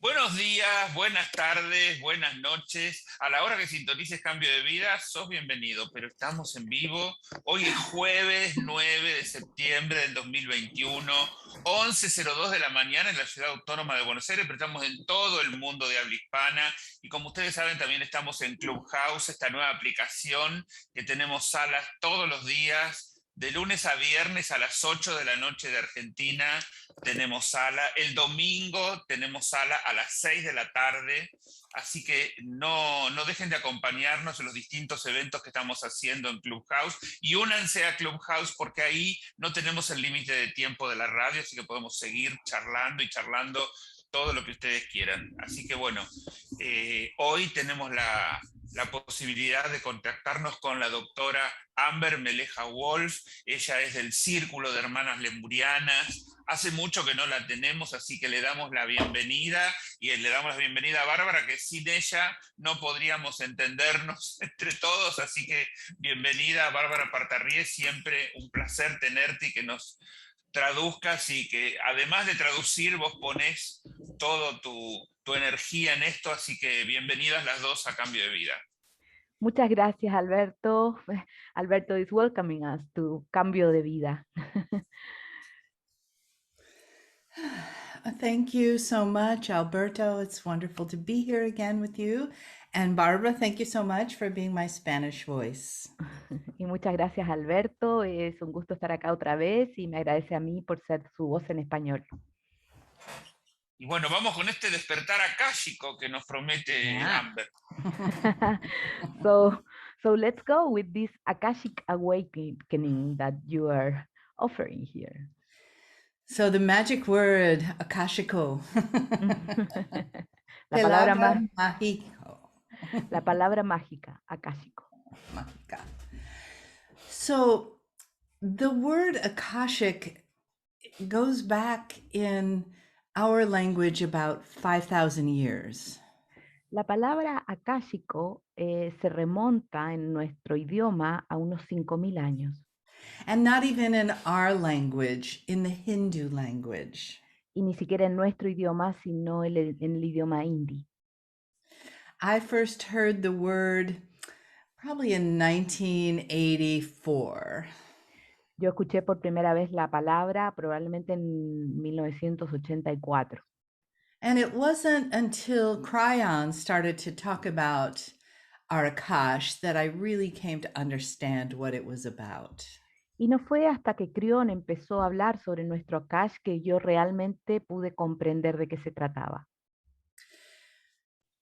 Buenos días, buenas tardes, buenas noches. A la hora que sintonices Cambio de Vida, sos bienvenido, pero estamos en vivo. Hoy es jueves 9 de septiembre del 2021, 11:02 de la mañana en la ciudad autónoma de Buenos Aires, pero estamos en todo el mundo de habla hispana. Y como ustedes saben, también estamos en Clubhouse, esta nueva aplicación que tenemos salas todos los días. De lunes a viernes a las 8 de la noche de Argentina tenemos sala. El domingo tenemos sala a las 6 de la tarde. Así que no dejen de acompañarnos en los distintos eventos que estamos haciendo en Clubhouse. Y únanse a Clubhouse porque ahí no tenemos el límite de tiempo de la radio, así que podemos seguir charlando y charlando todo lo que ustedes quieran. Así que bueno, hoy tenemos la posibilidad de contactarnos con la doctora Mele'ha Wolf. Ella es del Círculo de Hermanas Lemurianas. Hace mucho que no la tenemos, así que le damos la bienvenida y le damos la bienvenida a Bárbara, que sin ella no podríamos entendernos entre todos. Así que bienvenida, Bárbara Partarrié, siempre un placer tenerte y que nos traduzcas y que además de traducir vos ponés toda tu energía en esto, así que bienvenidas las dos a Cambio de Vida. Muchas gracias, Alberto. Alberto is welcoming us to Cambio de Vida. Thank you so much, Alberto. It's wonderful to be here again with you. And Barbara, thank you so much for being my Spanish voice. Y muchas gracias, Alberto. Es un gusto estar acá otra vez y me agradece a mí por ser su voz en español. Y bueno, vamos con este despertar akáshico que nos promete Amber. So let's go with this Akashic awakening that you are offering here. So the magic word, akashico. La palabra mágica, akashico. Mágica. So the word akashic goes back in our language about 5,000 years. La palabra akáshico se remonta en nuestro idioma a unos 5.000 años. And not even in our language, in the Hindu language. Y ni siquiera en nuestro idioma, sino en el idioma hindi. I first heard the word probably in 1984. Yo escuché por primera vez la palabra probablemente en 1984. And it wasn't until Cryon started to talk about our Akash that I really came to understand what it was about. Y no fue hasta que Crión empezó a hablar sobre nuestro Akash que yo realmente pude comprender de qué se trataba.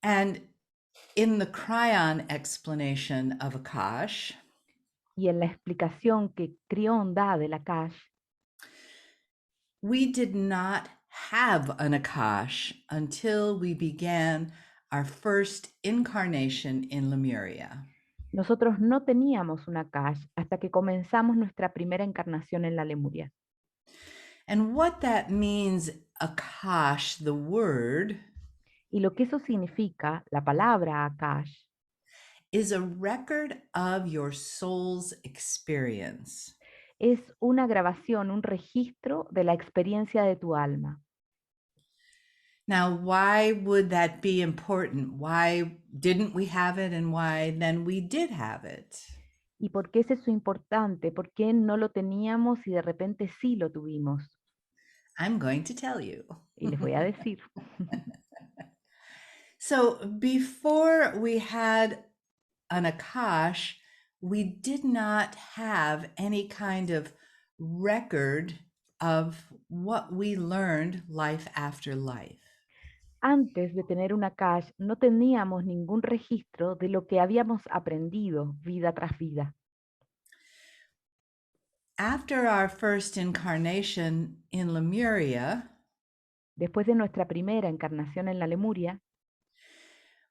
And in the Cryon explanation of Akash, y en la explicación que Crión da del Akash, we did not have an Akash until we began our first incarnation in Lemuria. Nosotros no teníamos un Akash hasta que comenzamos nuestra primera encarnación en la Lemuria. And what that means, Akash, the word, y lo que eso significa, la palabra Akash, is a record of your soul's experience. Es una grabación, un registro de la experiencia de tu alma. Now, why would that be important? Why didn't we have it and why then we did have it? ¿Y por qué es eso importante? ¿Por qué no lo teníamos y de repente sí lo tuvimos? I'm going to tell you. Y les voy a decir. So before we had an Akash, we did not have any kind of record of what we learned life after life. Antes de tener un Akash, no teníamos ningún registro de lo que habíamos aprendido vida tras vida. After our first incarnation in Lemuria, después de nuestra primera encarnación en la Lemuria,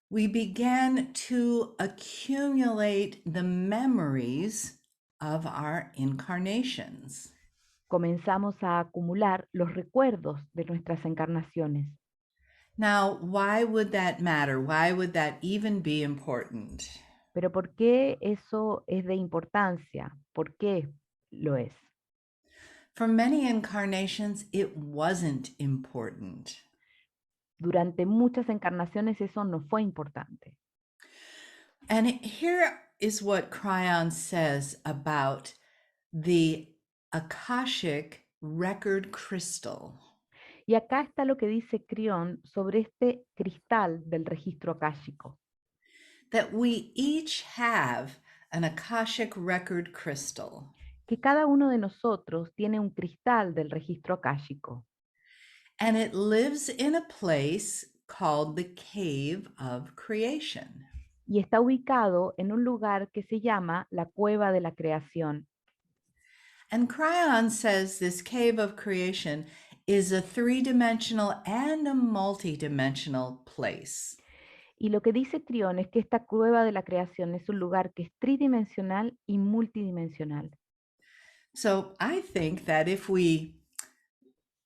we began to accumulate the memories of our incarnations. Comenzamos a acumular los recuerdos de nuestras encarnaciones. Now, why would that matter? Why would that even be important? Pero ¿por qué eso es de importancia? ¿Por qué lo es? For many incarnations, it wasn't important. durante muchas encarnaciones eso no fue importante. And here is what Cryon says about the Akashic record crystal. Y acá está lo que dice Crión sobre este cristal del registro akáshico, That we each have an Akashic record crystal. que cada uno de nosotros tiene un cristal del registro akáshico And it lives in a place called the Cave of Creation. y está ubicado en un lugar que se llama la Cueva de la Creación. And Cryon says this Cave of Creation is a three-dimensional and a multi-dimensional place. Y lo que dice Crión es que esta Cueva de la Creación es un lugar que es tridimensional y multidimensional. So I think that if we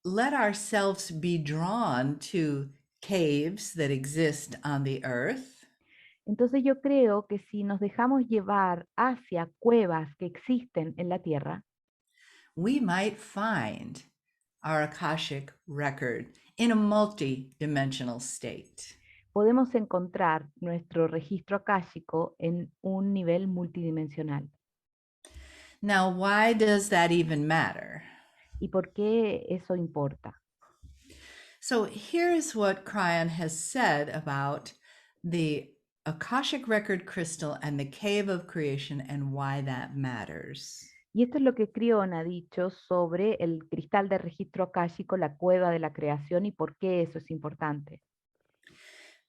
let ourselves be drawn to caves that exist on the earth, Entonces yo creo que si nos dejamos llevar hacia cuevas que existen en la Tierra, we might find our Akashic record in a multi-dimensional state. podemos encontrar nuestro registro akáshico en un nivel multidimensional. Now, why does that even matter? ¿Y por qué eso importa? So here's what Cryon has said about the Akashic record crystal and the cave of creation and why that matters. Y esto es lo que Crión ha dicho sobre el cristal de registro akáshico, la cueva de la creación, y por qué eso es importante.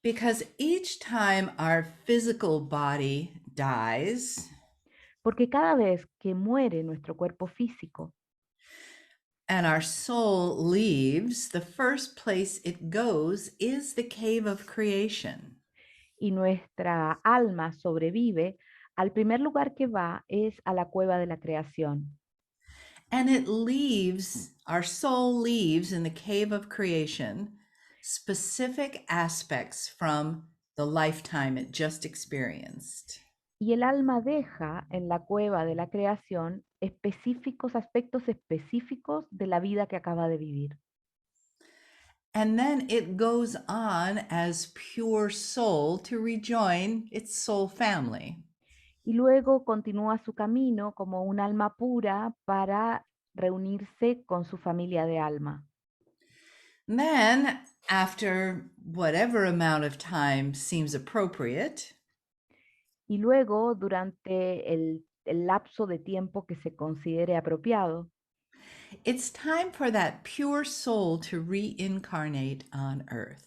Because each time our physical body dies, Porque cada vez que muere nuestro cuerpo físico and our soul leaves, the first place it goes is the cave of creation. y nuestra alma sobrevive, al primer lugar que va es a la cueva de la creación. And it leaves, our soul leaves in the cave of creation specific aspects from the lifetime it just experienced. Y el alma deja en la cueva de la creación aspectos específicos de la vida que acaba de vivir. And then it goes on as pure soul to rejoin its soul family. Y luego continúa su camino como un alma pura para reunirse con su familia de alma. Then, after whatever amount of time seems appropriate, Y luego, durante el lapso de tiempo que se considere apropiado, it's time for that pure soul to reincarnate on earth.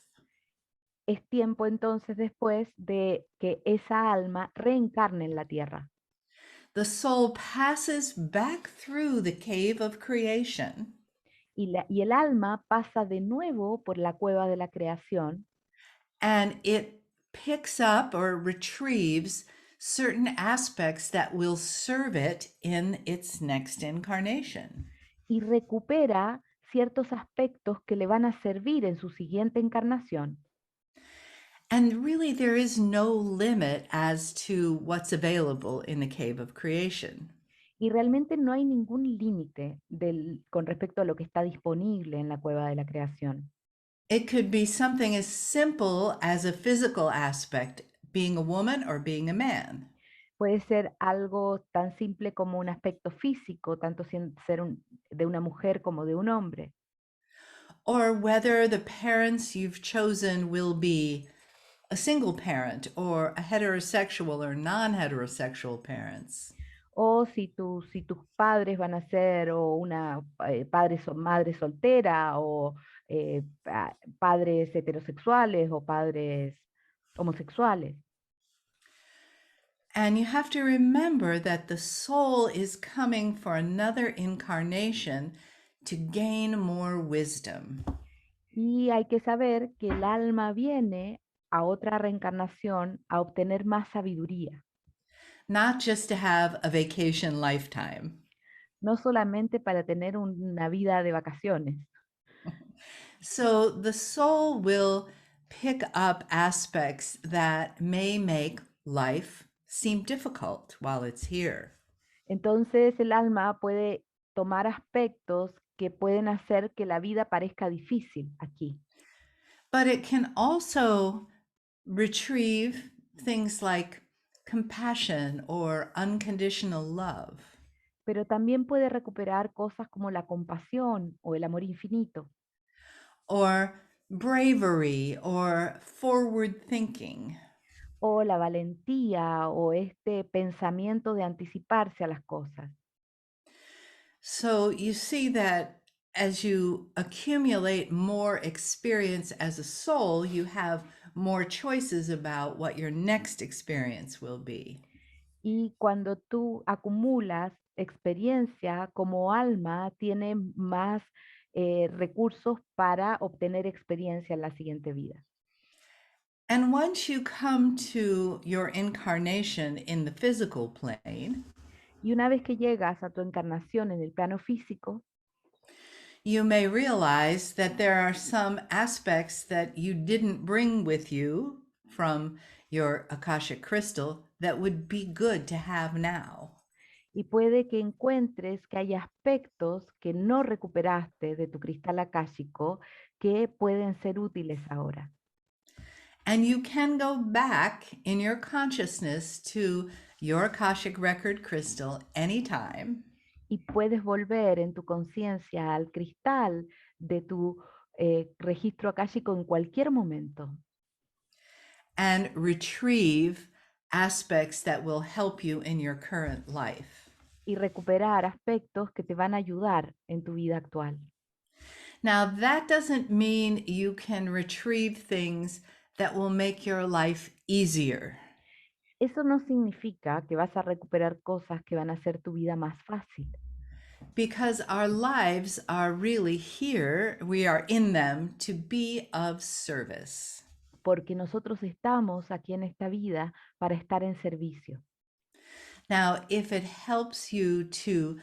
es tiempo entonces después de que esa alma reencarne en la tierra. The soul passes back through the cave of creation Y el alma pasa de nuevo por la cueva de la creación and it picks up or retrieves certain aspects that will serve it in its next incarnation. y recupera ciertos aspectos que le van a servir en su siguiente encarnación. And really, there is no limit as to what's available in the cave of creation. Y realmente no hay ningún límite con respecto a lo que está disponible en la cueva de la creación. It could be something as simple as a physical aspect, being a woman or being a man. Puede ser algo tan simple como un aspecto físico, tanto ser de una mujer como de un hombre. Or whether the parents you've chosen will be a single parent or a heterosexual or non-heterosexual parents. O si tus padres van a ser o una madre soltera o padres heterosexuales o padres homosexuales. And you have to remember that the soul is coming for another incarnation to gain more wisdom. Y hay que saber que el alma viene a otra reencarnación a obtener más sabiduría, Not just to have a vacation lifetime. no solamente para tener una vida de vacaciones. So the soul will pick up aspects that may make life seem difficult while it's here. Entonces el alma puede tomar aspectos que pueden hacer que la vida parezca difícil aquí. But it can also retrieve things like compassion or unconditional love, pero también puede recuperar cosas como la compasión o el amor infinito, or bravery or forward thinking. o la valentía o este pensamiento de anticiparse a las cosas. So you see that as you accumulate more experience as a soul, you have more choices about what your next experience will be. Y cuando tú acumulas experiencia como alma, tienes más recursos para obtener experiencia en la siguiente vida. And once you come to your incarnation in the physical plane, Y una vez que llegas a tu encarnación en el plano físico, you may realize that there are some aspects that you didn't bring with you from your Akashic crystal that would be good to have now. y puede que encuentres que hay aspectos que no recuperaste de tu cristal akáshico que pueden ser útiles ahora. And you can go back in your consciousness to your Akashic record crystal anytime Y puedes volver en tu conciencia al cristal de tu registro akáshico en cualquier momento and retrieve aspects that will help you in your current life. y recuperar aspectos que te van a ayudar en tu vida actual. Now, that doesn't mean you can retrieve things that will make your life easier, Eso no significa que vas a recuperar cosas que van a hacer tu vida más fácil, because our lives are really here, we are in them to be of service. porque nosotros estamos aquí en esta vida para estar en servicio. Now, if it helps you to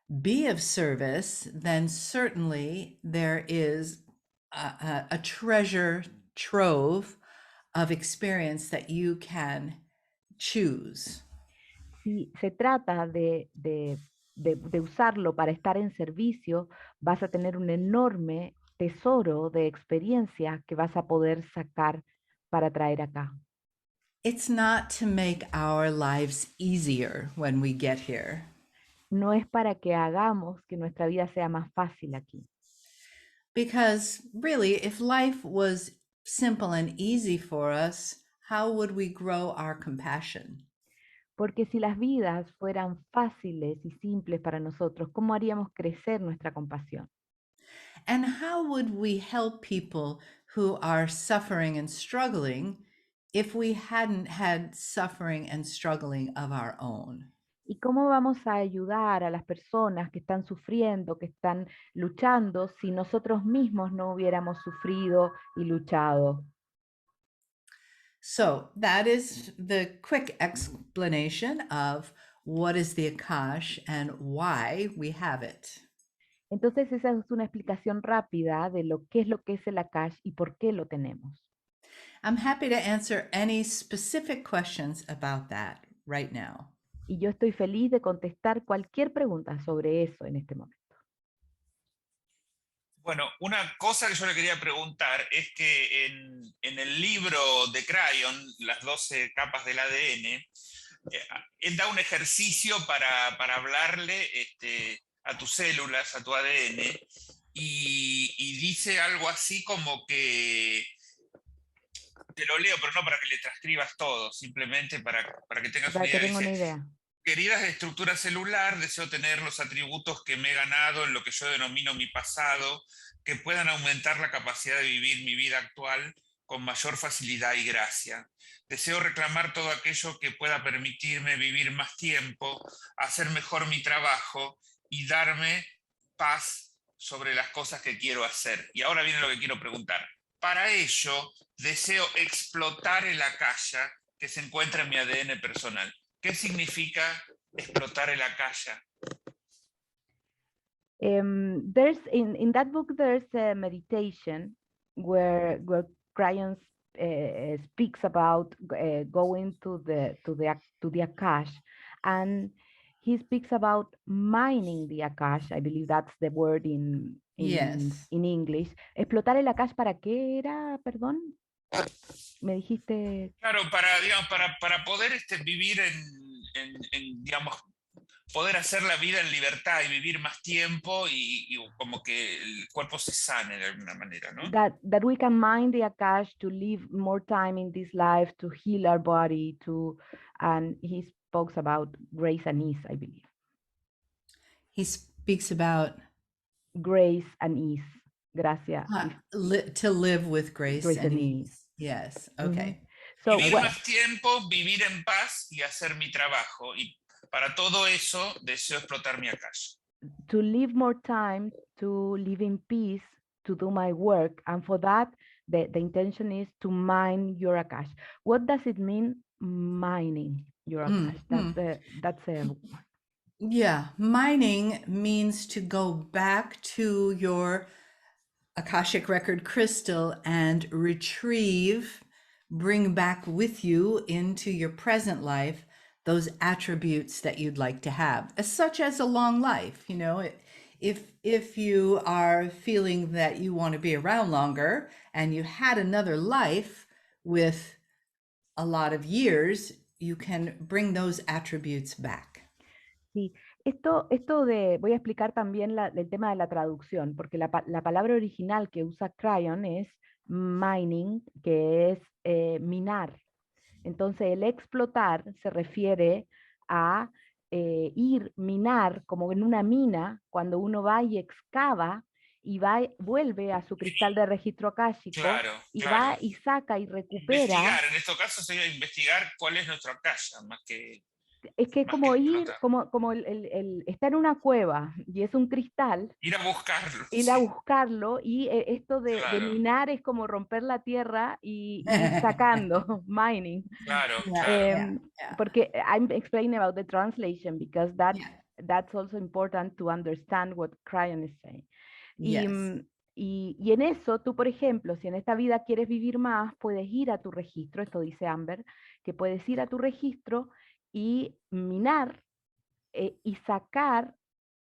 be of service, then certainly there is a treasure trove of experience that you can choose. Si se trata de usarlo para estar en servicio, vas a tener un enorme tesoro de experiencia que vas a poder sacar para traer acá. It's not to make our lives easier when we get here, No es para que hagamos que nuestra vida sea más fácil aquí, because really, if life was simple and easy for us, how would we grow our compassion? porque si las vidas fueran fáciles y simples para nosotros, ¿cómo haríamos crecer nuestra compasión? And how would we help people who are suffering and struggling if we hadn't had suffering and struggling of our own? ¿Y cómo vamos a ayudar a las personas que están sufriendo, que están luchando, si nosotros mismos no hubiéramos sufrido y luchado? So that is the quick explanation of what is the Akash and why we have it. Entonces esa es una explicación rápida de lo que es el Akash y por qué lo tenemos. I'm happy to answer any specific questions about that right now. Y yo estoy feliz de contestar cualquier pregunta sobre eso en este momento. Bueno, una cosa que yo le quería preguntar es que en el libro de Crayon, Las 12 capas del ADN, él da un ejercicio para hablarle a tus células, a tu ADN, y dice algo así como que, te lo leo, pero no para que le transcribas todo, simplemente para que tengas una Para que idea. tenga una Dice, idea. queridas de estructura celular, deseo tener los atributos que me he ganado en lo que yo denomino mi pasado, que puedan aumentar la capacidad de vivir mi vida actual con mayor facilidad y gracia. Deseo reclamar todo aquello que pueda permitirme vivir más tiempo, hacer mejor mi trabajo y darme paz sobre las cosas que quiero hacer. Y ahora viene lo que quiero preguntar. Para ello, deseo explotar el akasha que se encuentra en mi ADN personal. ¿Qué significa explotar el akasha? There's in that book there's a meditation where Crayon speaks about going to the Akash, and he speaks about mining the Akash. I believe that's the word in Yes. English. Explotar el Akash, ¿para qué era? Perdón, me dijiste. Claro, digamos, para poder vivir digamos, poder hacer la vida en libertad y vivir más tiempo y como que el cuerpo se sane de alguna manera, ¿no? That we can mine the Akash to live more time in this life, to heal our body, and he speaks about grace and ease, I believe. He speaks about Grace and ease. Gracia. to live with grace and and ease. Yes. Okay. So Vivir más tiempo, vivir en paz y hacer mi trabajo. Y para todo eso deseo explotar mi Akash. to live more time, to live in peace, to do my work, and for that, the intention is to mine your Akash. What does it mean, mining your Akash? That's a Yeah, mining means to go back to your Akashic record crystal and retrieve, bring back with you into your present life those attributes that you'd like to have, such as a long life. You know, if you are feeling that you want to be around longer and you had another life with a lot of years, you can bring those attributes back. Sí, esto voy a explicar también el tema de la traducción, porque la palabra original que usa Cryon es mining, que es minar. Entonces, el explotar se refiere a minar, como en una mina, cuando uno va y excava y vuelve a su cristal de registro akáshico, va y saca y recupera. Investigar, en estos casos sería investigar cuál es nuestro akasha, más que... Es que como ir, como está en una cueva y es un cristal. Ir a buscarlo. Ir a buscarlo, y esto de minar es como romper la tierra y ir sacando, mining. Porque I'm explaining about the translation because that's also important to understand what Cryon is saying. Y en eso, tú, por ejemplo, si en esta vida quieres vivir más, puedes ir a tu registro, esto dice Amber, que puedes ir a tu registro y minar y sacar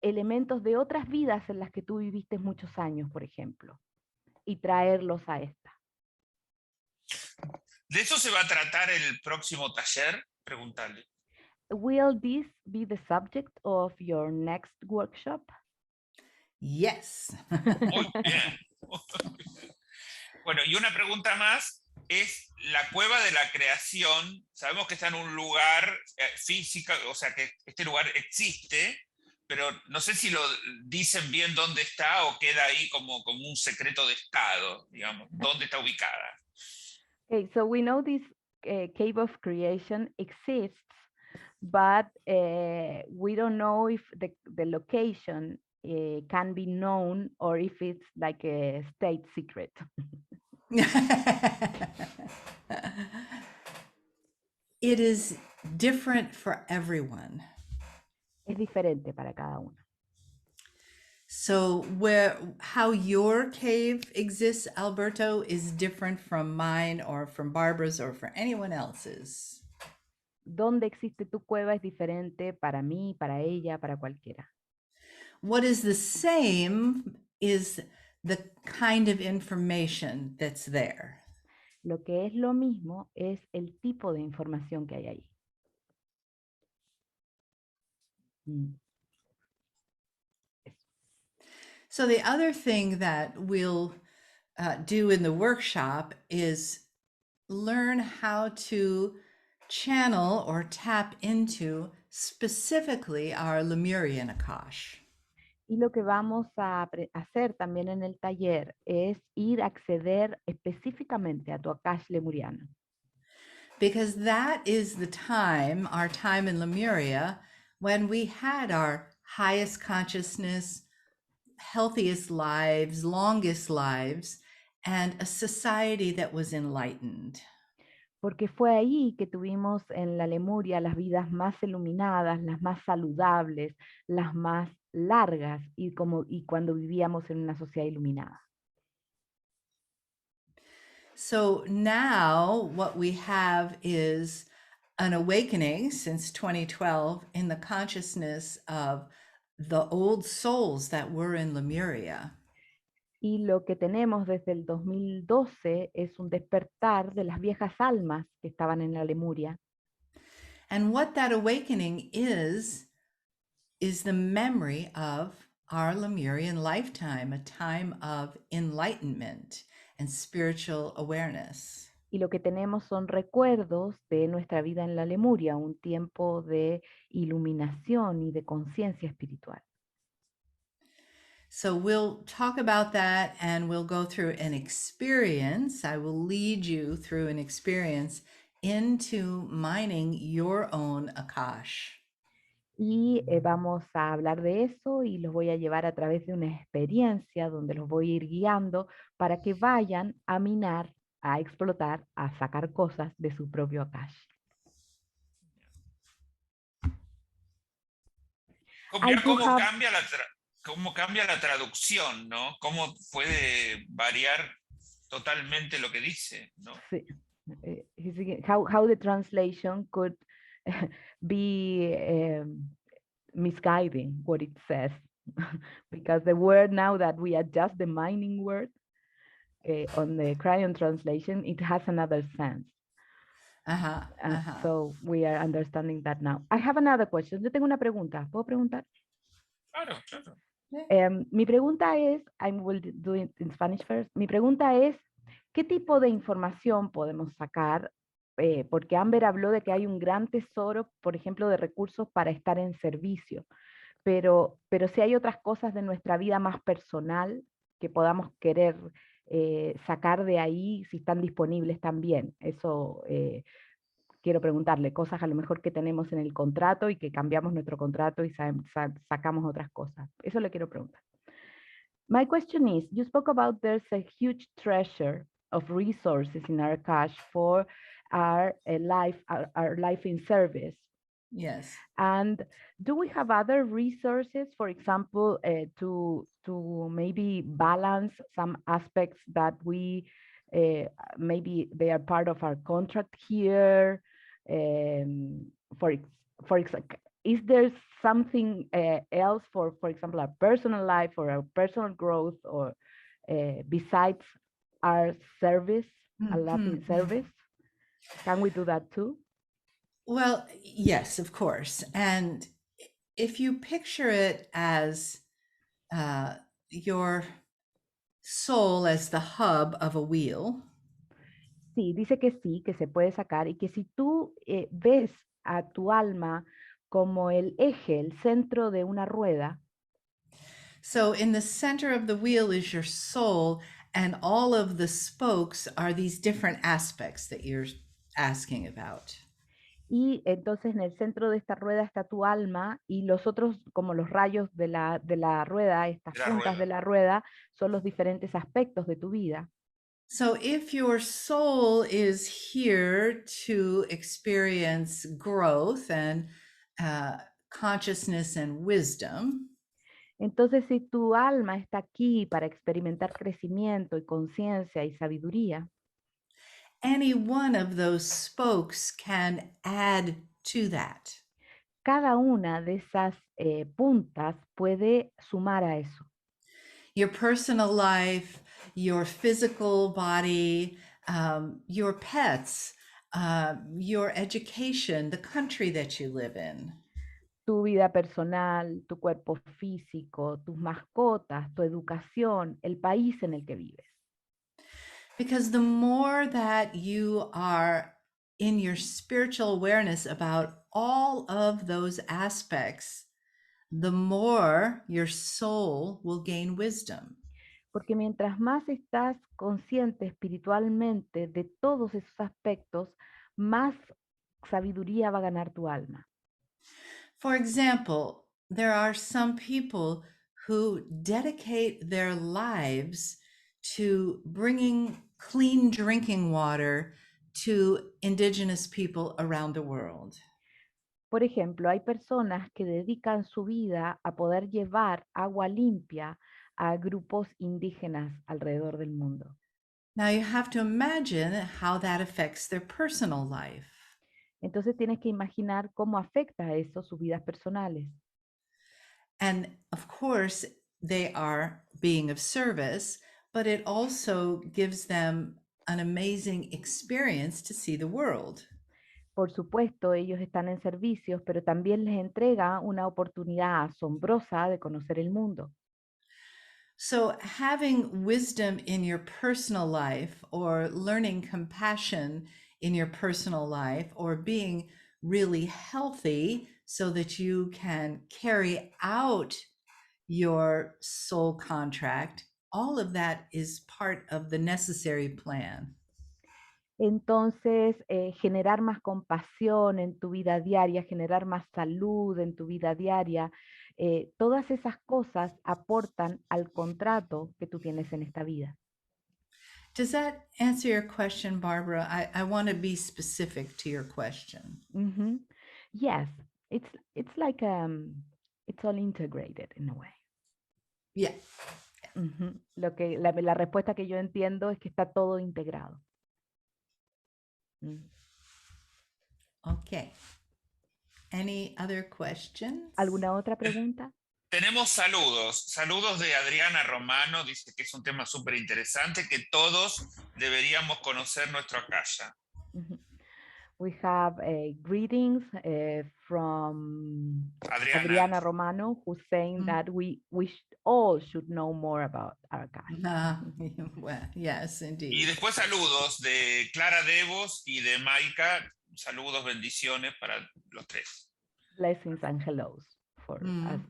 elementos de otras vidas en las que tú viviste muchos años, por ejemplo, y traerlos a esta. ¿De eso se va a tratar el próximo taller? Preguntarle. Will this be the subject of your next workshop? Yes. Muy bien. Bueno, y una pregunta más es la cueva de la creación. Sabemos que está en un lugar físico, o sea que este lugar existe, pero no sé si lo dicen bien dónde está o queda ahí como un secreto de estado, digamos, dónde está ubicada. Okay, so we know this cave of creation exists, but we don't know if the location can be known or if it's like a state secret. It is different for everyone. Es diferente para cada uno. So how your cave exists, Alberto, is different from mine or from Barbara's or for anyone else's. Dónde existe tu cueva es diferente para mí, para ella, para cualquiera. What is the same is the kind of information that's there. Lo que es lo mismo es el tipo de información que hay ahí. So the other thing that we'll do in the workshop is learn how to channel or tap into specifically our Lemurian Akash. Y lo que vamos a hacer también en el taller es ir a acceder específicamente a tu Akash lemuriano. Because that is the time, our time in Lemuria, when we had our highest consciousness, healthiest lives, longest lives, and a society that was enlightened. Porque fue ahí que tuvimos en la Lemuria las vidas más iluminadas, las más saludables, las más largas, y cuando vivíamos en una sociedad iluminada. So now what we have is an awakening since 2012 in the consciousness of the old souls that were in Lemuria. Y lo que tenemos desde el 2012 es un despertar de las viejas almas que estaban en la Lemuria. And what that awakening is the memory of our Lemurian lifetime, a time of enlightenment and spiritual awareness. Y lo que tenemos son recuerdos de nuestra vida en la Lemuria, un tiempo de iluminación y de conciencia espiritual. So we'll talk about that and we'll go through an experience. I will lead you through an experience into mining your own Akash. Y vamos a hablar de eso y los voy a llevar a través de una experiencia donde los voy a ir guiando para que vayan a minar, a explotar, a sacar cosas de su propio Akash. ¿Cómo cambia la traducción, ¿no? ¿Cómo puede variar totalmente lo que dice, ¿no? Sí. How the translation could be misguiding what it says. Because the word now that we adjust the mining word on the Crayon translation, it has another sense. So we are understanding that now. I have another question. Yo tengo una pregunta. ¿Puedo preguntar? Claro, claro. Mi pregunta es, I will do it in Spanish first. Mi pregunta es, ¿qué tipo de información podemos sacar? Porque Amber habló de que hay un gran tesoro, por ejemplo, de recursos para estar en servicio. Pero si hay otras cosas de nuestra vida más personal que podamos querer sacar de ahí, si están disponibles también. Eso quiero preguntarle, cosas a lo mejor que tenemos en el contrato y que cambiamos nuestro contrato y sacamos otras cosas. Eso le quiero preguntar. My question is, you spoke about there's a huge treasure of resources in our cash for our life in service. Yes. And do we have other resources, for example, to maybe balance some aspects that we maybe they are part of our contract here? For example, is there something else for example, our personal life or our personal growth, or besides our service, a life in service? Can we do that too? Well, yes, of course. And if you picture it as your soul as the hub of a wheel. Sí, dice que sí, que se puede sacar y que si tú ves a tu alma como el eje, el centro de una rueda. So in the center of the wheel is your soul, and all of the spokes are these different aspects that you're asking about. Y entonces en el centro de esta rueda está tu alma y los otros, como los rayos de la rueda, estas puntas de la rueda, son los diferentes aspectos de tu vida. So if your soul is here to experience growth and consciousness and wisdom, entonces si tu alma está aquí para experimentar crecimiento y conciencia y sabiduría, any one of those spokes can add to that. Cada una de esas puntas puede sumar a eso. Your personal life, your physical body, your pets, your education, the country that you live in. Tu vida personal, tu cuerpo físico, tus mascotas, tu educación, el país en el que vives. Because the more that you are in your spiritual awareness about all of those aspects, the more your soul will gain wisdom. Porque mientras más estás consciente espiritualmente de todos esos aspectos, más sabiduría va a ganar tu alma. For example, there are some people who dedicate their lives to bringing clean drinking water to indigenous people around the world. Por ejemplo, hay personas que dedican su vida a poder llevar agua limpia a grupos indígenas alrededor del mundo. Now you have to imagine how that affects their personal life. Entonces tienes que imaginar cómo afecta eso sus vidas personales. And of course, they are being of service, but it also gives them an amazing experience to see the world. Por supuesto, ellos están en servicios, pero también les entrega una oportunidad asombrosa de conocer el mundo. So, having wisdom in your personal life, or learning compassion in your personal life, or being really healthy so that you can carry out your soul contract, all of that is part of the necessary plan. Entonces, generar más compasión en tu vida diaria, generar más salud en tu vida diaria, todas esas cosas aportan al contrato que tú tienes en esta vida. Does that answer your question, Barbara? I want to be specific to your question. Mhm. Yes, it's like it's all integrated in a way. Yeah. Ujú. La respuesta que yo entiendo es que está todo integrado. Mm. Okay. Any other questions? ¿Alguna otra pregunta? Tenemos saludos de Adriana Romano, dice que es un tema súper interesante, que todos deberíamos conocer nuestro akasha. Mhm. We have greetings from Adriana Romano, who's saying that we all should know more about our akasha. Well, yes, indeed. Y después saludos de Clara Devos y de Maika, saludos, bendiciones para los tres. Blessings and hellos for us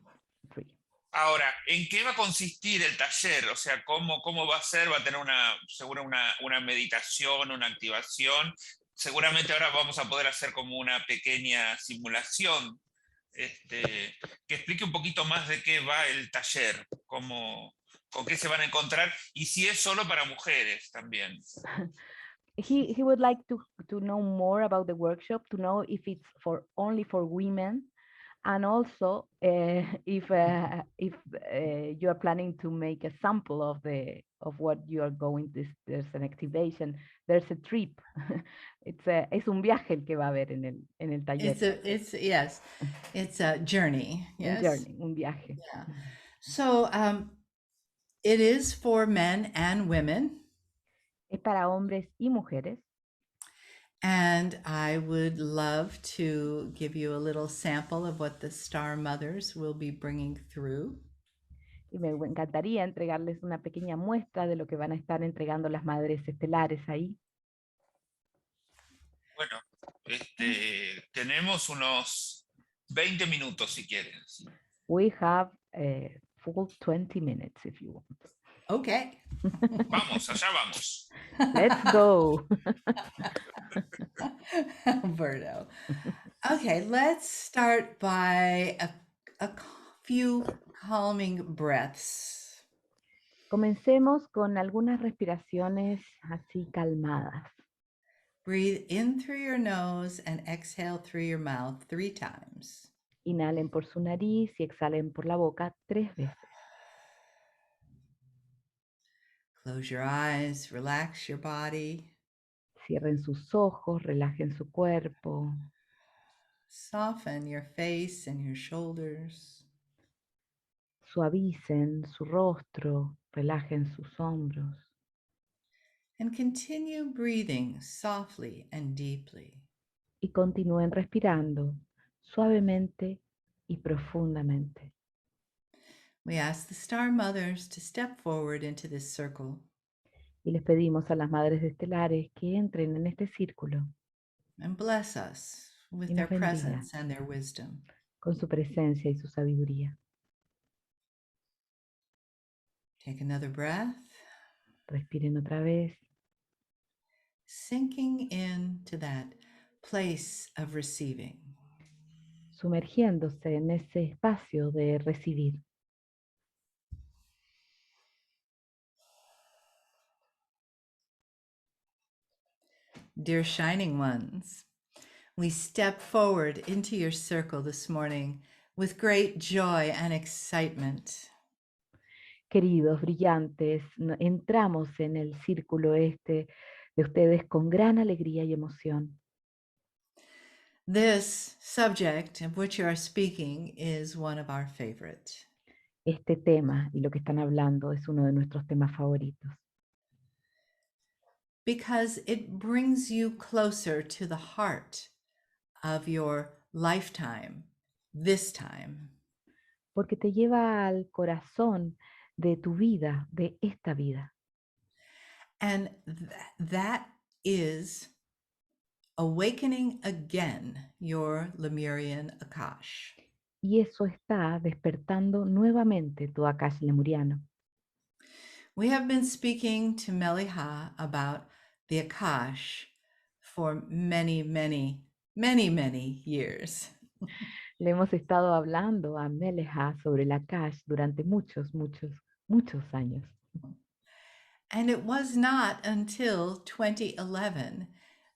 three. Ahora, ¿en qué va a consistir el taller? O sea, ¿cómo va a ser? ¿Va a tener seguro una meditación, una activación? Seguramente ahora vamos a poder hacer como una pequeña simulación, que explique un poquito más de qué va el taller, con qué se van a encontrar, y si es solo para mujeres también. He would like to know more about the workshop, to know if it's only for women, and also if you are planning to make a sample of what you are going. There's an activation, there's a trip. Es un viaje el que va a haber en el taller. It's a journey. Yes. Un journey, un viaje. Yeah. So it is for men and women. Es para hombres y mujeres. And I would love to give you a little sample of what the Star Mothers will be bringing through. Y me encantaría entregarles una pequeña muestra de lo que van a estar entregando las madres estelares ahí. Bueno, tenemos unos 20 minutos si quieren. We have a full 20 minutes if you want. Okay. Vamos, allá vamos. Let's go. Alberto. Okay, let's start by a few calming breaths. Comencemos con algunas respiraciones así calmadas. Breathe in through your nose and exhale through your mouth 3 times. Inhalen por su nariz y exhalen por la boca 3 veces. Close your eyes, relax your body. Cierren sus ojos, relajen su cuerpo. Soften your face and your shoulders. Suavicen su rostro, relajen sus hombros. And continue breathing softly and deeply. Y continúen respirando suavemente y profundamente. We ask the Star Mothers to step forward into this circle. Y les pedimos a las madres estelares que entren en este círculo. And bless us with Y their nos bendiga presence and their wisdom. con su presencia y su sabiduría. Take another breath. Respiren otra vez. Sinking into that place of receiving. Sumergiéndose en ese espacio de recibir. Dear Shining Ones, we step forward into your circle this morning with great joy and excitement. Queridos brillantes, entramos en el círculo de ustedes con gran alegría y emoción. This subject of which you are speaking is one of our favorite. Este tema y lo que están hablando es uno de nuestros temas favoritos, Because it brings you closer to the heart of your lifetime, this time. porque te lleva al corazón de tu vida, de esta vida. And that is awakening again your Lemurian Akash. Y eso está despertando nuevamente tu Akash lemuriano. We have been speaking to Mele'ha about the Akash for many, many, many, many years. Le hemos estado hablando a Mele'ha sobre la Akash durante muchos, muchos, muchos años. And it was not until 2011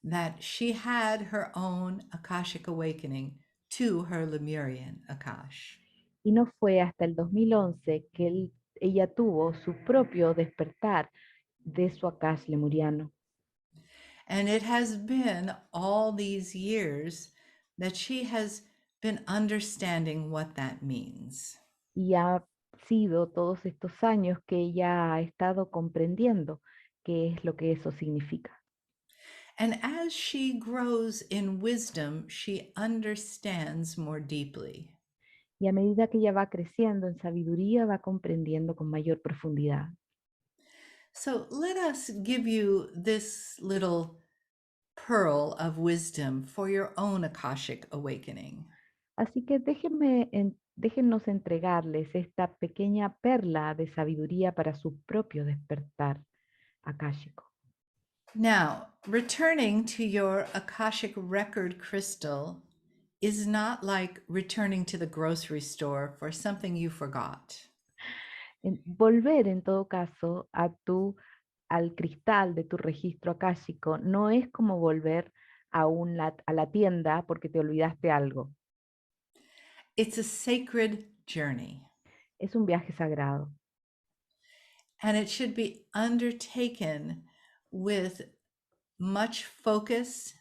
that she had her own Akashic awakening to her Lemurian Akash. Y no fue hasta el 2011 que ella tuvo su propio despertar de su Akash lemuriano. And it has been all these years that she has been understanding what that means. Y ha sido todos estos años que ella ha estado comprendiendo qué es lo que eso significa. And as she grows in wisdom, she understands more deeply. Y a medida que ella va creciendo en sabiduría, va comprendiendo con mayor profundidad. So let us give you this little pearl of wisdom for your own Akashic awakening. Así que déjennos entregarles esta pequeña perla de sabiduría para su propio despertar akáshico. Now, returning to your Akashic record crystal is not like returning to the grocery store for something you forgot. Volver en todo caso al cristal de tu registro akáshico no es como volver a la tienda porque te olvidaste algo. It's a sacred journey, Es un viaje sagrado and it should be undertaken with much focus,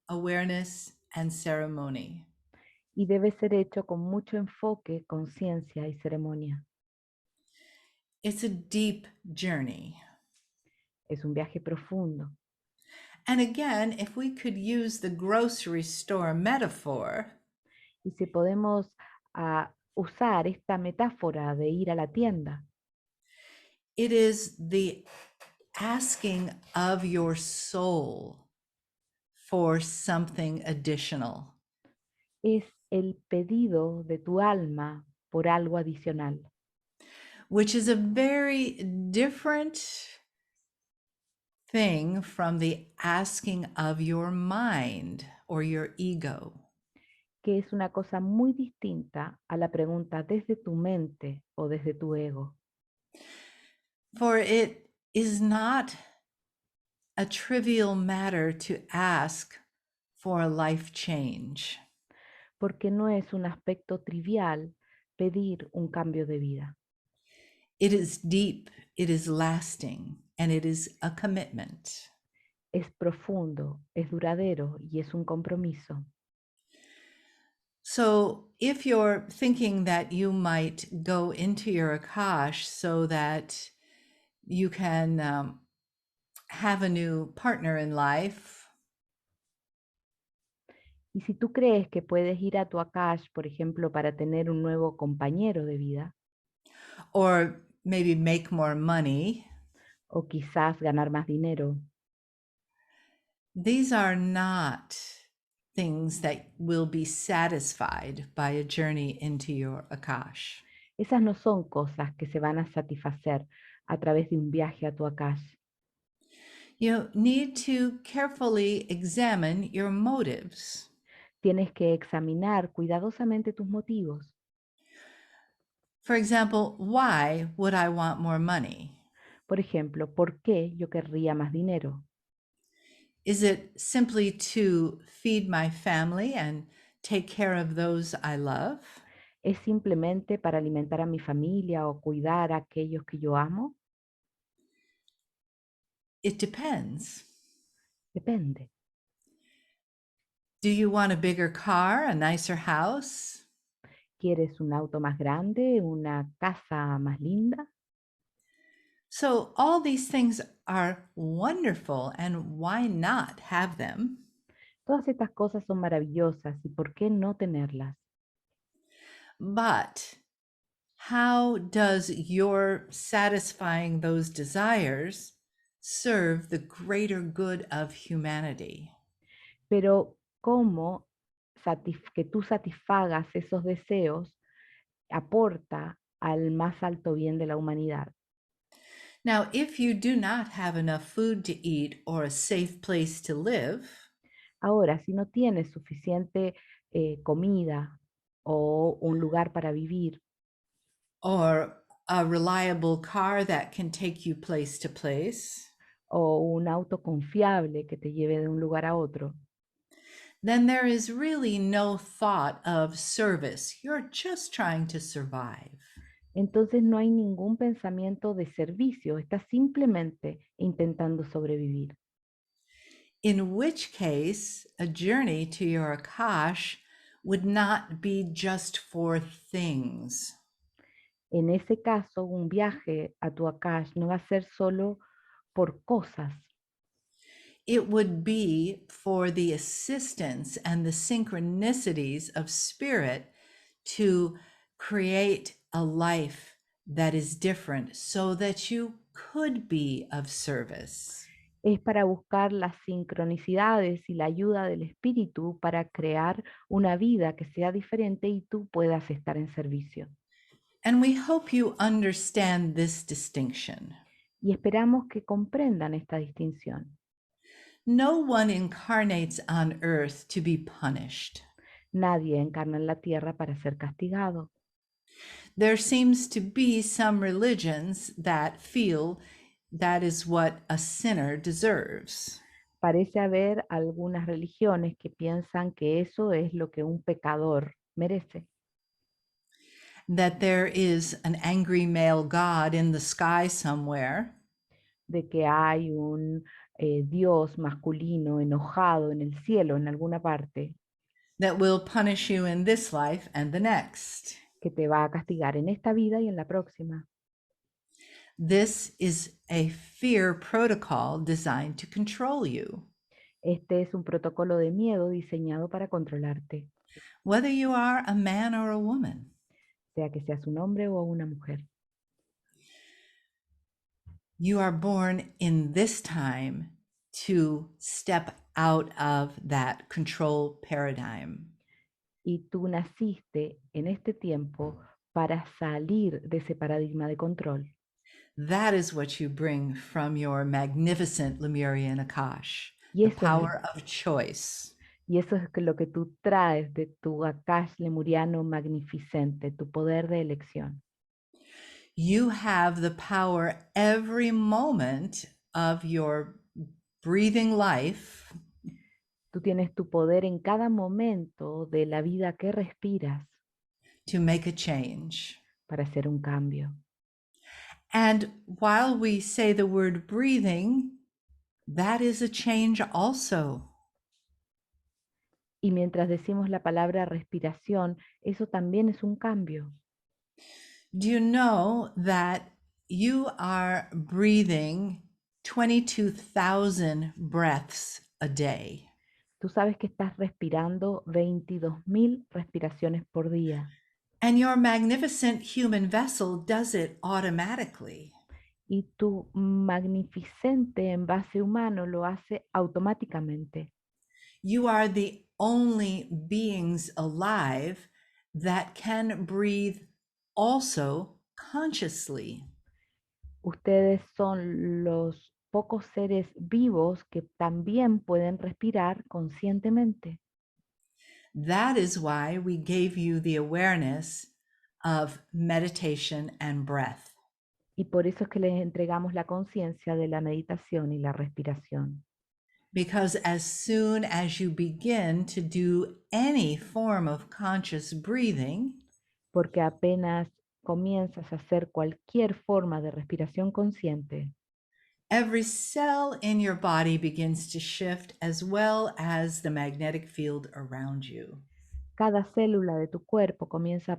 awareness, and ceremony. y debe ser hecho con mucho enfoque, conciencia y ceremonia. It's a deep journey. Es un viaje profundo. And again, if we could use the grocery store metaphor, Y si podemos usar esta metáfora de ir a la tienda, it is the asking of your soul for something additional. es el pedido de tu alma por algo adicional, Which is a very different thing from the asking of your mind or your ego. que es una cosa muy distinta a la pregunta desde tu mente o desde tu ego. For it is not a trivial matter to ask for a life change. Porque no es un aspecto trivial pedir un cambio de vida. It is deep, it is lasting, and it is a commitment. Es profundo, es duradero y es un compromiso. So if you're thinking that you might go into your Akash so that you can have a new partner in life, Y si tú crees que puedes ir a tu Akash, por ejemplo, para tener un nuevo compañero de vida, or maybe make more money, o quizás ganar más dinero, these are not things that will be satisfied by a journey into your Akash. esas no son cosas que se van a satisfacer a través de un viaje a tu Akash. You need to carefully examine your motives. Tienes que examinar cuidadosamente tus motivos. For example, why would I want more money? Por ejemplo, ¿por qué yo querría más dinero? Is it simply to feed my family and take care of those I love? ¿Es simplemente para alimentar a mi familia o cuidar a aquellos que yo amo? It depends. Depende. Do you want a bigger car, a nicer house? ¿Quieres un auto más grande, una casa más linda? So, all these things are wonderful, and why not have them? Todas estas cosas son maravillosas y ¿por qué no tenerlas? But how does your satisfying those desires serve the greater good of humanity? Pero ¿cómo que tú satisfagas esos deseos aporta al más alto bien de la humanidad? Now, if you do not have enough food to eat or a safe place to live, Ahora, si no tienes suficiente comida o un lugar para vivir or a reliable car that can take you place to place, o un auto confiable que te lleve de un lugar a otro, then there is really no thought of service. You're just trying to survive. entonces no hay ningún pensamiento de servicio, estás simplemente intentando sobrevivir. In which case, a journey to your Akash would not be just for things. En ese caso, un viaje a tu Akash no va a ser solo por cosas, It would be for the assistance and the synchronicities of spirit to create a life that is different so that you could be of service. es para buscar las sincronicidades y la ayuda del espíritu para crear una vida que sea diferente y tú puedas estar en servicio. And we hope you understand this distinction. Y esperamos que comprendan esta distinción. No one incarnates on earth to be punished. Nadie encarna en la tierra para ser castigado. There seems to be some religions that feel that is what a sinner deserves. Parece haber algunas religiones que piensan que eso es lo que un pecador merece, That there is an angry male god in the sky somewhere de que hay un Dios masculino enojado en el cielo, en alguna parte, that will punish you in this life and the next. que te va a castigar en esta vida y en la próxima. This is a fear protocol designed to control you, Este es un protocolo de miedo diseñado para controlarte, whether you are a man or a woman. sea que seas un hombre o una mujer. You are born in this time to step out of that control paradigm. Y tú naciste en este tiempo para salir de ese paradigma de control. That is what you bring from your magnificent Lemurian Akash, Y the eso, power of choice. y eso es lo que tú traes de tu Akash lemuriano magnificente, tu poder de elección. You have the power every moment of your breathing life Tú tienes tu poder en cada momento de la vida que respiras to make a change. para hacer un cambio. And while we say the word breathing, that is a change also. Y mientras decimos la palabra respiración, eso también es un cambio. Do you know that you are breathing 22,000 breaths a day? Tú sabes que estás respirando 22.000 respiraciones por día. And your magnificent human vessel does it automatically. Y tu magnificente envase humano lo hace automáticamente. You are the only beings alive that can breathe also consciously. Ustedes son los pocos seres vivos que también pueden respirar conscientemente. That is why we gave you the awareness of meditation and breath. Y por eso es que les entregamos la conciencia de la meditación y la respiración. Because as soon as you begin to do any form of conscious breathing, Porque apenas comienzas a hacer cualquier forma de respiración consciente, every cell in your body begins to shift as well as the magnetic field around you. Cada célula de tu cuerpo comienza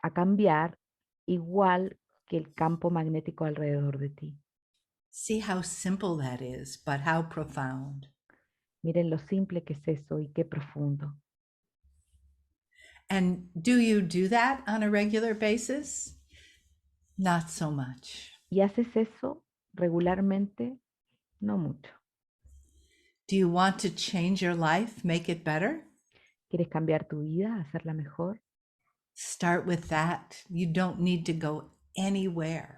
a cambiar igual que el campo magnético alrededor de ti. See how simple that is, but how profound. Miren lo simple que es eso y qué profundo. And do you do that on a regular basis? Not so much. ¿Y haces eso regularmente? No mucho. Do you want to change your life, make it better? ¿Quieres cambiar tu vida, hacerla mejor? Start with that. You don't need to go anywhere.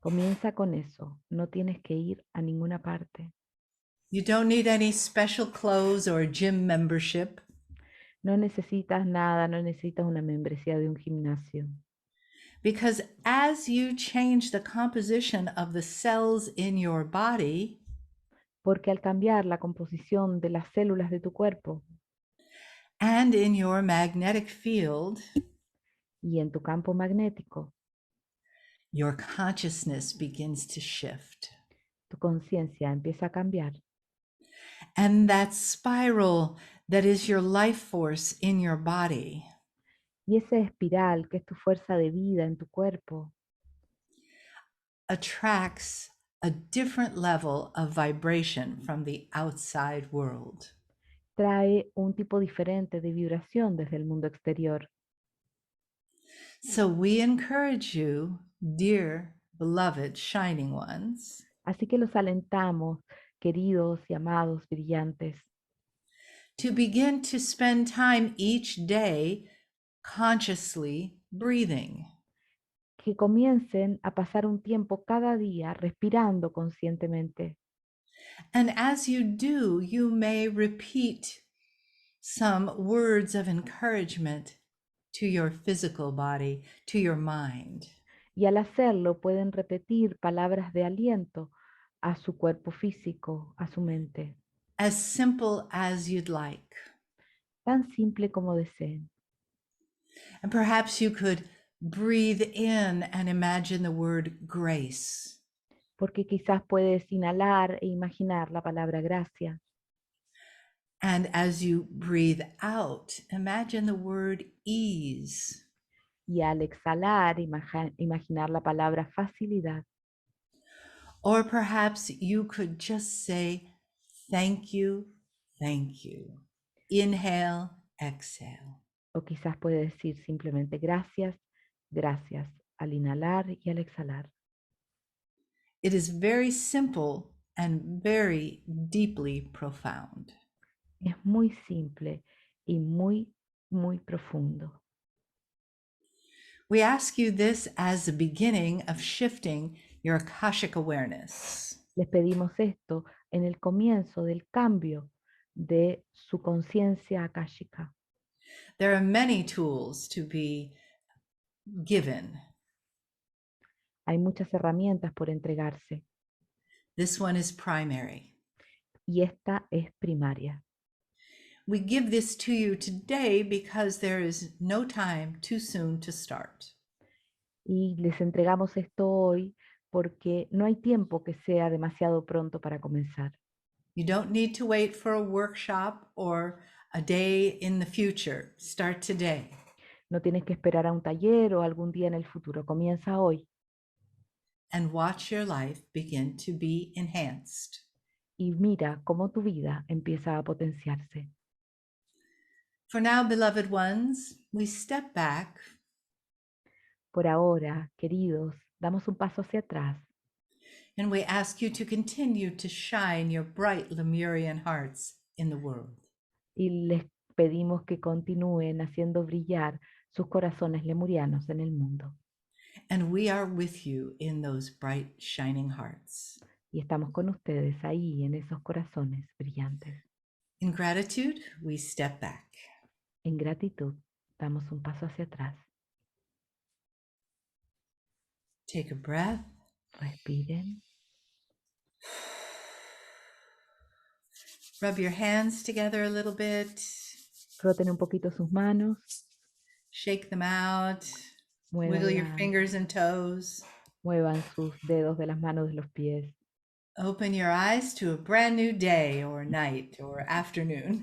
Comienza con eso. No tienes que ir a ninguna parte. You don't need any special clothes or a gym membership. No necesitas nada, no necesitas una membresía de un gimnasio. Because as you change the composition of the cells in your body, Porque al cambiar la composición de las células de tu cuerpo and in your magnetic field, y en tu campo magnético, your consciousness begins to shift. tu conciencia empieza a cambiar. And that spiral that is your life force in your body Y esa espiral que es tu fuerza de vida en tu cuerpo attracts a different level of vibration from the outside world. trae un tipo diferente de vibración desde el mundo exterior. So we encourage you, dear beloved shining ones, Así que los alentamos, queridos y amados brillantes, to begin to spend time each day consciously breathing. que comiencen a pasar un tiempo cada día respirando conscientemente. And as you do, you may repeat some words of encouragement to your physical body, to your mind. Y al hacerlo pueden repetir palabras de aliento a su cuerpo físico, a su mente, As simple as you'd like. tan simple como deseen. And perhaps you could breathe in and imagine the word grace. Porque quizás puedes inhalar e imaginar la palabra gracia. And as you breathe out, imagine the word ease. Y al exhalar, imaginar la palabra facilidad. Or perhaps you could just say, thank you, thank you. Inhale, exhale. O quizás puede decir simplemente gracias, gracias, al inhalar y al exhalar. It is very simple and very deeply profound. Es muy simple y muy, muy profundo. We ask you this as the beginning of shifting your Akashic awareness. Les pedimos esto en el comienzo del cambio de su conciencia akáshica. There are many tools to be given. Hay muchas herramientas por entregarse This one is primary. y esta es primaria. We give this to you today because there is no time too soon to start. Y les entregamos esto hoy porque no hay tiempo que sea demasiado pronto para comenzar. You don't need to wait for a workshop or a day in the future. Start today. No tienes que esperar a un taller o algún día en el futuro. Comienza hoy And watch your life begin to be enhanced. y mira cómo tu vida empieza a potenciarse. For now, beloved ones, we step back Por ahora, queridos, damos un paso hacia atrás and we ask you to continue to shine your bright Lemurian hearts in the world. y les pedimos que continúen haciendo brillar sus corazones lemurianos en el mundo. And we are with you in those bright, shining hearts. Y estamos con ustedes ahí en esos corazones brillantes. In gratitude, we step back. En gratitud, damos un paso hacia atrás. Take a breath. Respiren. Rub your hands together a little bit. Froten un poquito sus manos. Shake them out. Wiggle your Muévanlas, fingers and toes. muevan sus dedos de las manos de los pies. Open your eyes to a brand new day or night or afternoon.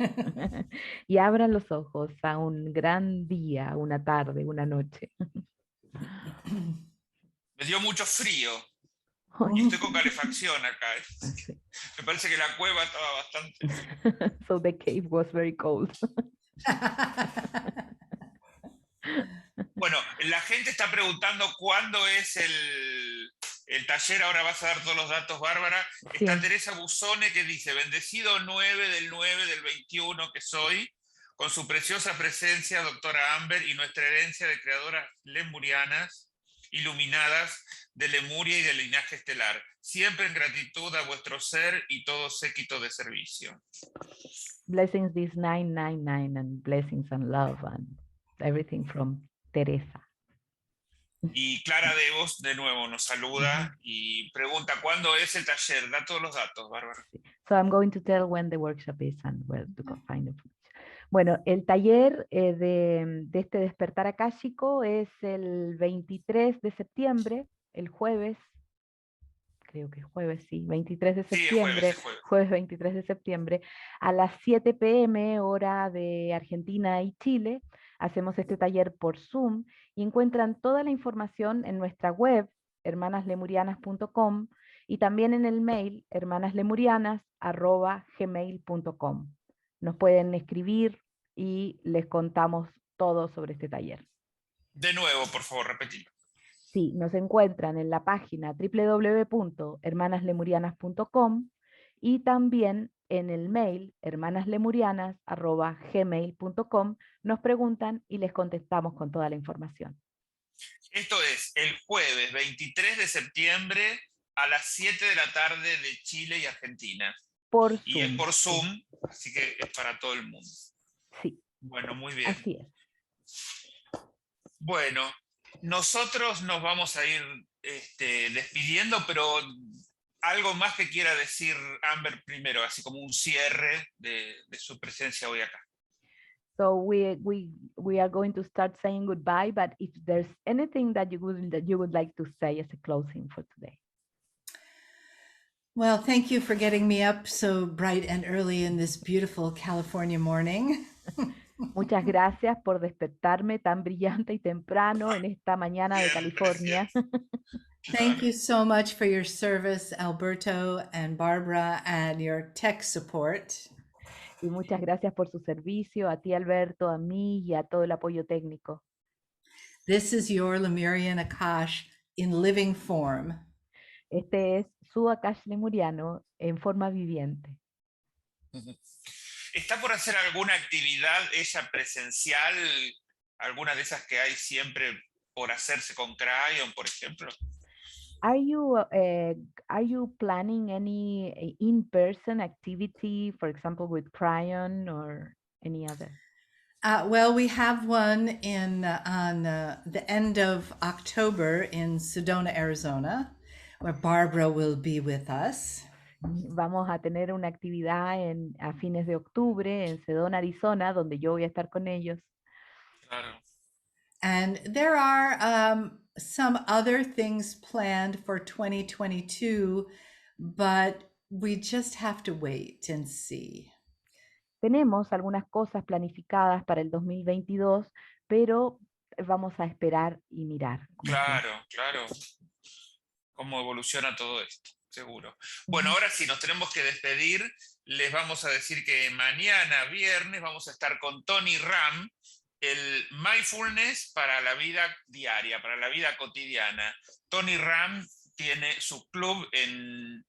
Y abran los ojos a un gran día, una tarde, una noche. Me dio mucho frío y Ay, estoy con calefacción acá. sí. Me parece que la cueva estaba bastante... So the cave was very cold. Bueno, la gente está preguntando cuándo es el taller. Ahora vas a dar todos los datos, Bárbara. Está Sí. Teresa Busone que dice, bendecido 9 del 21 que soy, con su preciosa presencia, doctora Amber, y nuestra herencia de creadoras lemurianas, iluminadas de Lemuria y del linaje estelar. Siempre en gratitud a vuestro ser y todo séquito de servicio. Blessings this 999 and blessings and love and everything from Teresa. Y Clara Devos, de nuevo, nos saluda y pregunta, ¿cuándo es el taller? Da todos los datos, Bárbara. So I'm going to tell when the workshop is and where to go find the information. Bueno, el taller de este despertar akáshico es el 23 de septiembre, el jueves, creo que es jueves, sí, 23 de Sí, septiembre, es jueves. jueves 23 de septiembre, a las 7 p.m. hora de Argentina y Chile. Hacemos este taller por Zoom y encuentran toda la información en nuestra web, hermanaslemurianas.com, y también en el mail, hermanaslemurianas@gmail.com. Nos pueden escribir y les contamos todo sobre este taller. De nuevo, por favor, repetilo. Sí, nos encuentran en la página www.hermanaslemurianas.com y también en el mail hermanaslemurianas@gmail.com. Nos preguntan y les contestamos con toda la información. Esto es el jueves 23 de septiembre a las 7 de la tarde de Chile y Argentina. Por Y es Zoom. por Zoom, así que es para todo el mundo. Sí. Bueno, muy bien. Así es. Bueno, nosotros nos vamos a ir despidiendo, pero algo más que quiera decir Amber primero, así como un cierre de su presencia hoy acá. So we are going to start saying goodbye, but if there's anything that you would like to say as a closing for today. Well, thank you for getting me up so bright and early in this beautiful California morning. Muchas gracias por despertarme tan brillante y temprano en esta mañana de California. Thank you so much for your service, Alberto and Barbara, and your tech support. Y muchas gracias por su servicio, a ti Alberto, a mí y a todo el apoyo técnico. This is your Lemurian Akash in living form. Este es su Akash lemuriano en forma viviente. ¿Está por hacer alguna actividad ella presencial? ¿Alguna de esas que hay siempre por hacerse con Crayon, por ejemplo? Are you planning any in-person activity, for example, with Crayon or any other? Well, we have one on the end of October in Sedona, Arizona, where Barbara will be with us. Vamos a tener una actividad a fines de octubre en Sedona, Arizona, donde yo voy a estar con ellos. Claro. And there are some other things planned for 2022, but we just have to wait and see. Tenemos algunas cosas planificadas para el 2022, pero vamos a esperar y mirar. Claro, claro. Cómo evoluciona todo esto, seguro. Bueno, ahora sí, nos tenemos que despedir. Les vamos a decir que mañana, viernes, vamos a estar con Tony Ram, el mindfulness para la vida diaria, para la vida cotidiana. Tony Ram tiene su club en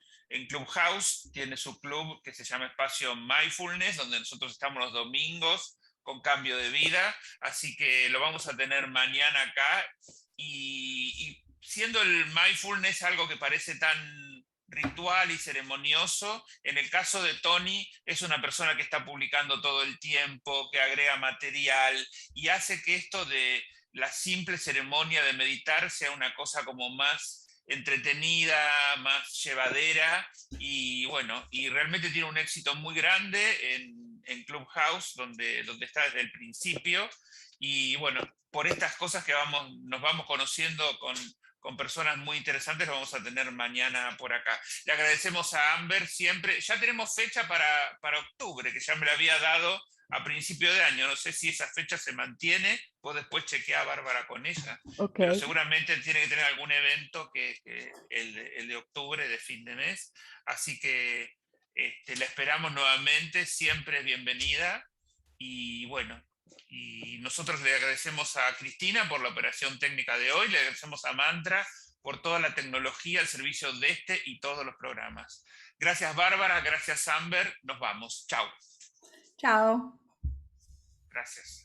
Clubhouse, tiene su club que se llama Espacio Mindfulness, donde nosotros estamos los domingos con Cambio de Vida, así que lo vamos a tener mañana acá y siendo el mindfulness algo que parece tan ritual y ceremonioso, en el caso de Tony es una persona que está publicando todo el tiempo, que agrega material y hace que esto de la simple ceremonia de meditar sea una cosa como más entretenida, más llevadera y bueno, y realmente tiene un éxito muy grande en Clubhouse, donde está desde el principio y bueno, por estas cosas que nos vamos conociendo con con personas muy interesantes, lo vamos a tener mañana por acá. Le agradecemos a Amber siempre. Ya tenemos fecha para octubre, que ya me la había dado a principio de año. No sé si esa fecha se mantiene, vos después chequeá, Bárbara, con ella, Ok, pero seguramente tiene que tener algún evento que el de octubre, de fin de mes. Así que la esperamos nuevamente, siempre es bienvenida. Y bueno, y nosotros le agradecemos a Cristina por la operación técnica de hoy, le agradecemos a Mantra por toda la tecnología al servicio de este y todos los programas. Gracias Bárbara, gracias Amber, nos vamos. Chao. Ciao. Gracias.